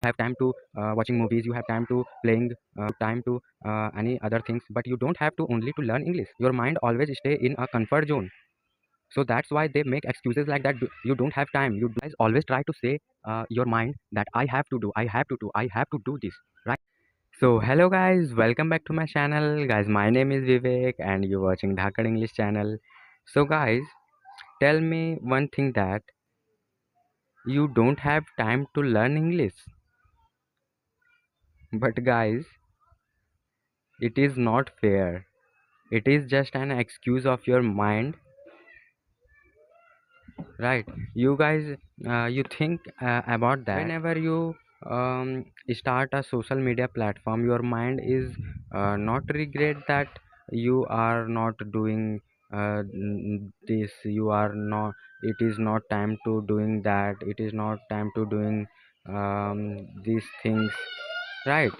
have time to watching movies, you have time to playing, time to any other things, but you don't have to only to learn English. Your mind always stay in a comfort zone. So that's why they make excuses like that. You don't have time. You guys always try to say your mind that I have to do, I have to do, I have to do this, right? So hello guys, welcome back to my channel. Guys, my name is Vivek and you're watching Dhakad English channel. So guys, tell me one thing, that you don't have time to learn English. But guys, it is not fair. It is just an excuse of your mind, right? You guys, you think about that. Whenever you start a social media platform, your mind is not regret that you are not doing this. You are not. It is not time to doing that. It is not time to doing these things, right?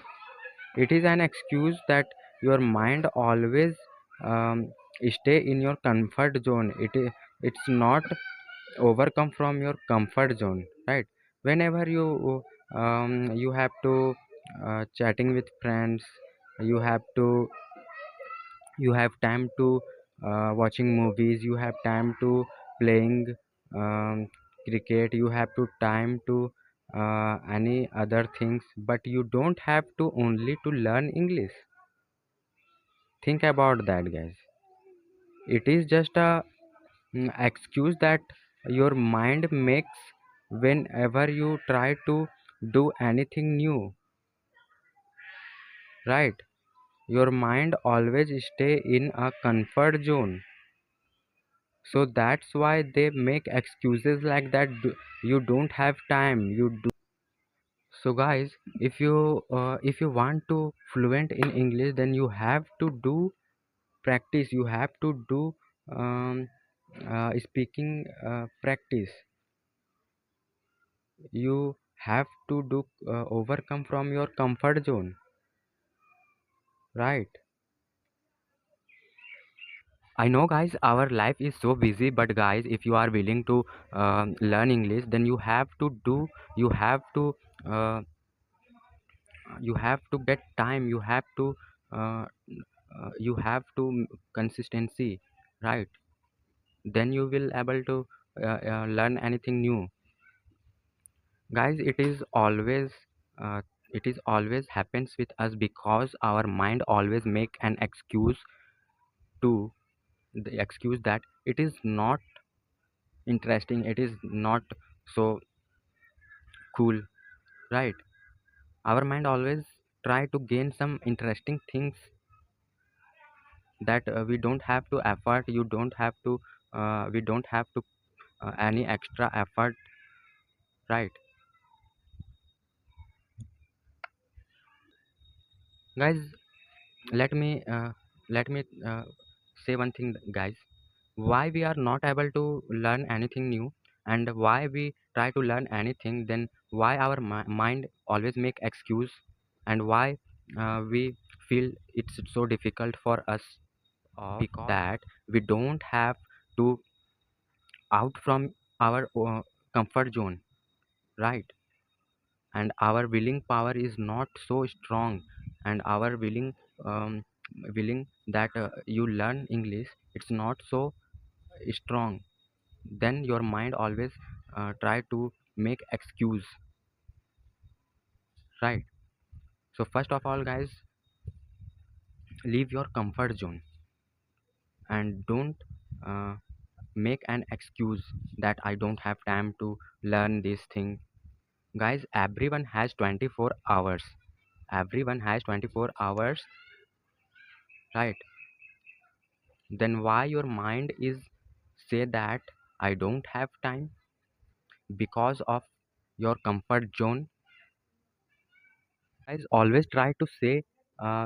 It is an excuse that your mind always um, stay in your comfort zone. It's not overcome from your comfort zone, right? Whenever you have to chatting with friends, you have to, you have time to watching movies, you have time to playing um, cricket, you have to time to any other things, but you don't have to only to learn English. Think about that, guys. It is just a excuse that your mind makes whenever you try to do anything new, right? Your mind always stay in a comfort zone. So that's why they make excuses like that. You don't have time, you do. So guys, if you want to fluent in English, then you have to do practice. You have to do speaking practice. You have to do overcome from your comfort zone, right? I know guys, our life is so busy, but guys, if you are willing to learn English, then you have to uh, you have to get time, uh, you have to consistency, right? Then you will able to learn anything new. Guys, uh, it is always happens with us because our mind always make an excuse to the excuse that it is not interesting, it is not so cool, right? Our mind always try to gain some interesting things that we don't have to effort, you don't have to we don't have to any extra effort, right? Guys, let me say one thing, guys. Why we are not able to learn anything new, and why we try to learn anything, then why our mind always make excuse, and why we feel it's so difficult for us, because that we don't have to out from our comfort zone, right? And our willing power is not so strong, and our um, willing that you learn English, it's not so strong. Then your mind always try to make excuse, right? So first of all, guys, leave your comfort zone and don't uh, make an excuse that I don't have time to learn this thing. Guys, everyone has 24 hours. Everyone has 24 hours, right? Then why your mind is say that I don't have time? Because of your comfort zone. Guys, always try to say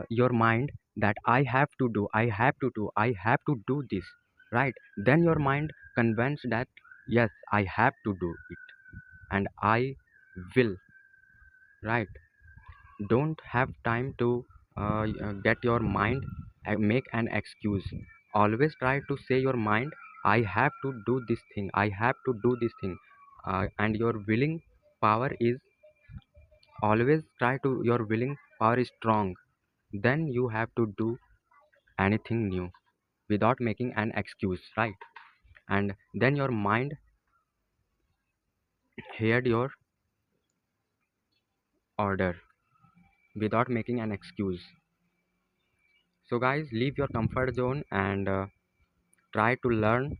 your mind that I have to do, I have to do, I have to do this, right? Then your mind convinced that yes, I have to do it, and I will, right? Don't have time to get your mind make an excuse. Always try to say your mind, I have to do this thing, I have to do this thing, and your willing power is always try to your willing power is strong, then you have to do anything new without making an excuse, right? And then your mind heard your order without making an excuse. So guys, leave your comfort zone and try to learn.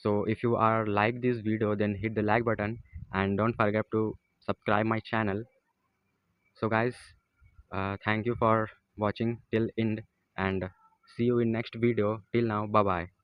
So if you are like this video, then hit the like button and don't forget to subscribe my channel. So guys, thank you for watching till end and see you in next video. Till now, bye bye.